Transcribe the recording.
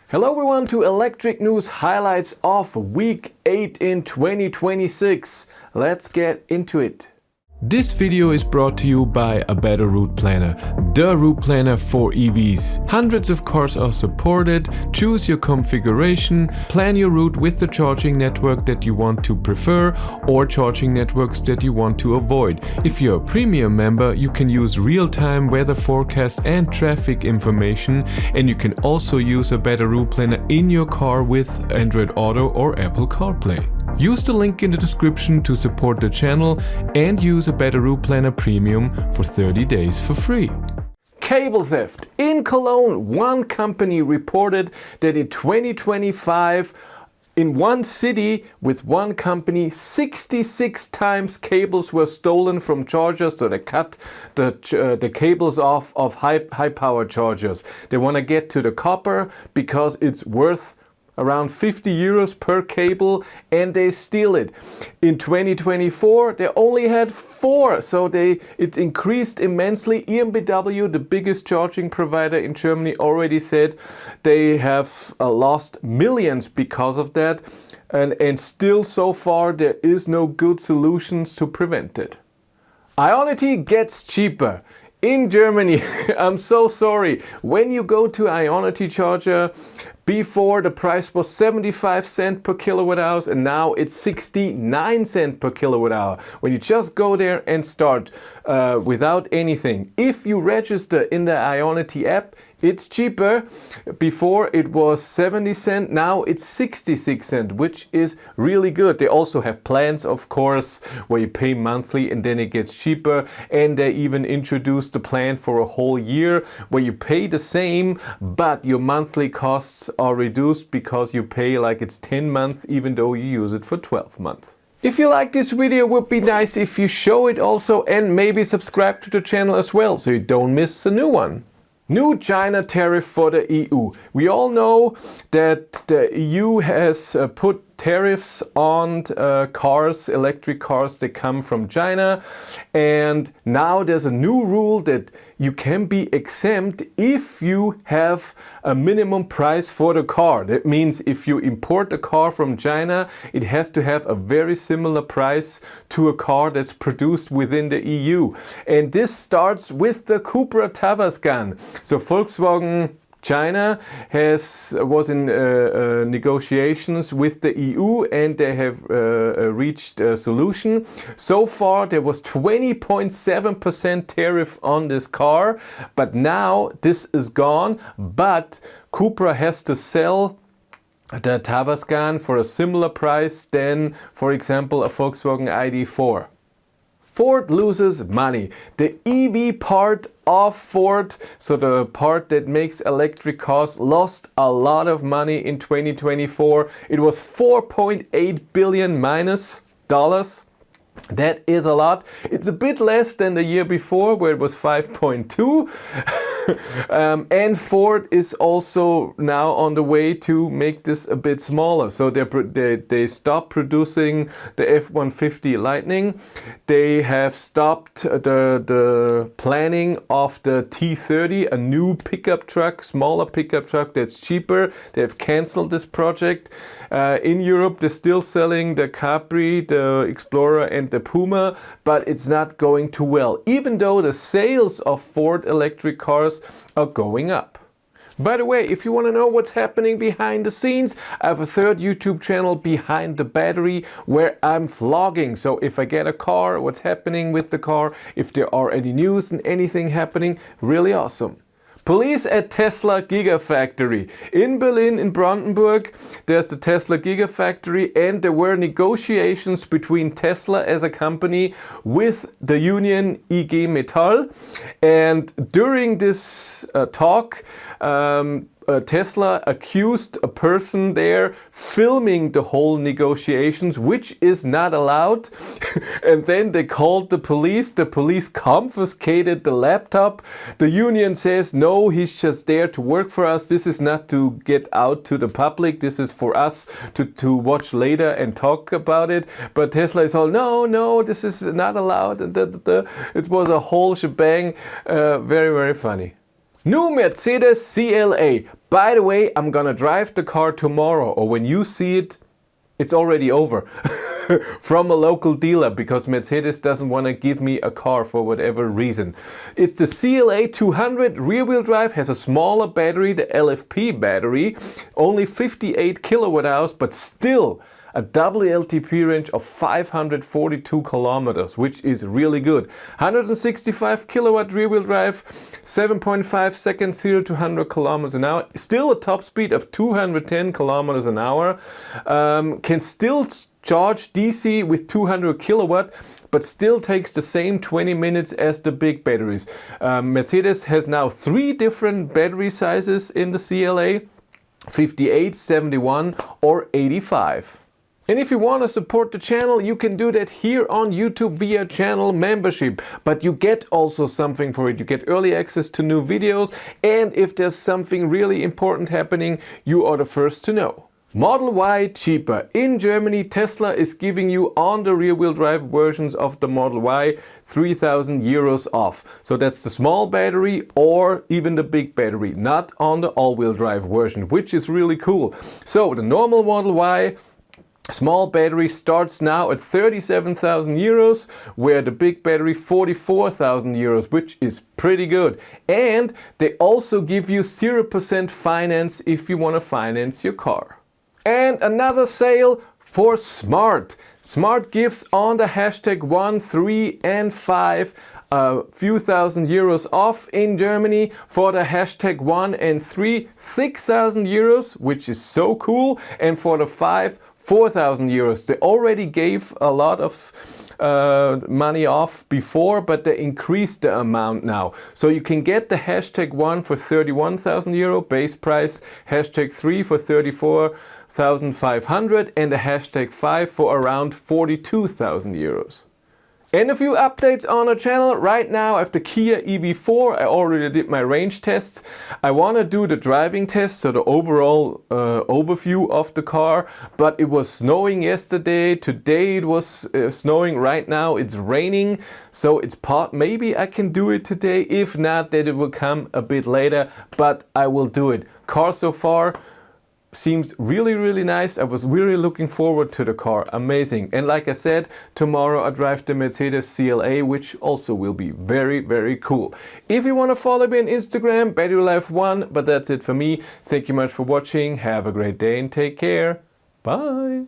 Hello everyone to Electric News highlights of week 8 in 2026. Let's get into it. This video is brought to you by A Better Route Planner, the route planner for EVs. Hundreds of cars are supported. Choose your configuration, plan your route with the charging network that you want to prefer or charging networks that you want to avoid. If you're a premium member, you can use real-time weather forecast and traffic information, and you can also use A Better Route Planner in your car with Android Auto or Apple CarPlay. Use the link in the description to support the channel and use A Better Route Planner Premium for 30 days for free. Cable theft. In Cologne, one company reported that in 2025, in one city with one company, 66 times cables were stolen from chargers, so they cut the cables off of high power chargers. They want to get to the copper because it's worth around 50 euros per cable, and they steal it. In 2024, they only had 4, so it increased immensely. EnBW, the biggest charging provider in Germany, already said they have lost millions because of that, and still so far there is no good solutions to prevent it. Ionity gets cheaper. In Germany, I'm so sorry, when you go to Ionity charger, before the price was 75 cents per kilowatt hours and now it's 69 cents per kilowatt hour. When you just go there and start without anything. If you register in the Ionity app, it's cheaper. Before it was 70 cents, now it's 66 cents, which is really good. They also have plans, of course, where you pay monthly and then it gets cheaper. And they even introduced the plan for a whole year where you pay the same, but your monthly costs are reduced because you pay like it's 10 months even though you use it for 12 months. If you like this video, it would be nice if you show it also and maybe subscribe to the channel as well so you don't miss a new one. New China tariff for the EU. We all know that the EU has put tariffs on cars, electric cars that come from China, and now there's a new rule that you can be exempt if you have a minimum price for the car. That means if you import a car from China, it has to have a very similar price to a car that's produced within the EU. And this starts with the Cupra Tavascan. So Volkswagen China was in negotiations with the EU and they have reached a solution. So far there was 20.7% tariff on this car, but now this is gone, but Cupra has to sell the Tavascan for a similar price than, for example, a Volkswagen ID.4. Ford loses money. The EV part of Ford, so the part that makes electric cars, lost a lot of money in 2024. It was 4.8 billion minus dollars. That is a lot. It's a bit less than the year before where it was 5.2. And Ford is also now on the way to make this a bit smaller. So they stopped producing the F-150 Lightning. They have stopped the planning of the T30, a new pickup truck, smaller pickup truck that's cheaper. They have cancelled this project. In Europe, they're still selling the Capri, the Explorer and the Puma, but it's not going too well, even though the sales of Ford electric cars are going up. By the way, if you want to know what's happening behind the scenes, I have a third YouTube channel, Behind the Battery, where I'm vlogging. So if I get a car, what's happening with the car, if there are any news and anything happening, really awesome. Police at Tesla Gigafactory. In Berlin, in Brandenburg, there's the Tesla Gigafactory, and there were negotiations between Tesla as a company with the union IG Metall. And during this talk, Tesla accused a person there filming the whole negotiations, which is not allowed. And then they called the police. The police confiscated the laptop. The union says, no, he's just there to work for us. This is not to get out to the public. This is for us to watch later and talk about it. But Tesla is all, no, this is not allowed. It was a whole shebang. Very, very funny. New Mercedes CLA. By the way, I'm gonna drive the car tomorrow, or when you see it, it's already over. From a local dealer, because Mercedes doesn't want to give me a car for whatever reason. It's the CLA 200 rear-wheel drive, has a smaller battery, the LFP battery, only 58 kilowatt hours, but still a WLTP range of 542 kilometers, which is really good. 165 kilowatt rear-wheel drive, 7.5 seconds 0 to 100 kilometers an hour. Still a top speed of 210 kilometers an hour. Can still charge DC with 200 kilowatt, but still takes the same 20 minutes as the big batteries. Mercedes has now 3 different battery sizes in the CLA, 58, 71 or 85. And if you want to support the channel, you can do that here on YouTube via channel membership. But you get also something for it. You get early access to new videos, and if there's something really important happening, you are the first to know. Model Y cheaper. In Germany, Tesla is giving you on the rear-wheel drive versions of the Model Y 3,000 euros off. So that's the small battery or even the big battery, not on the all-wheel drive version, which is really cool. So the normal Model Y small battery starts now at 37,000 euros, where the big battery 44,000 euros, which is pretty good. And they also give you 0% finance if you want to finance your car. And another sale for Smart. Smart gives on the hashtag 1, 3 and 5 a few thousand euros off in Germany. For the hashtag 1 and 3, 6,000 euros, which is so cool. And for the 5, 4,000 euros. They already gave a lot of money off before, but they increased the amount now. So you can get the hashtag 1 for 31,000 euro base price, hashtag 3 for 34,500 and the hashtag 5 for around 42,000 euros. And a few updates on the channel. Right now I have the Kia EV4. I already did my range tests. I want to do the driving test, so the overall overview of the car. But it was snowing yesterday. Today it was snowing. Right now it's raining. So it's maybe I can do it today. If not, then it will come a bit later. But I will do it. Car so far seems really, really nice. I was really looking forward to the car. Amazing. And like I said, tomorrow I drive the Mercedes CLA, which also will be very, very cool. If you want to follow me on Instagram, BatteryLife1. But that's it for me. Thank you much for watching. Have a great day and take care. Bye.